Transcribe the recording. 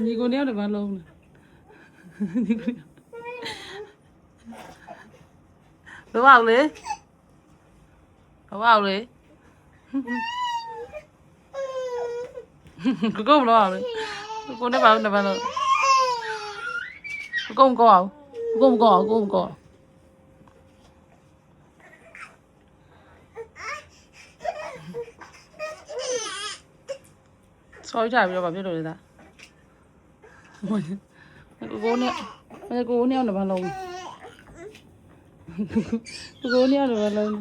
ညီကိုနှစ်ယောက်တပတ်လုံးညီကိုလောအောင်လေလောအောင်လေကိုမလောအောင်လေကိုနဲ့ပါဦးနှစ်ပတ်လုံးကိုမကောအောင်ကိုမကောအောင်ကိုမကောအောင်ဆော်ရကြပြီးတော့ဗာပြလို့လေသားကိုနဲ့ကိုနဲ့အောင်နှစ်ပတ်လုံးကိုနဲ့အောင်နှစ်ပတ်လုံး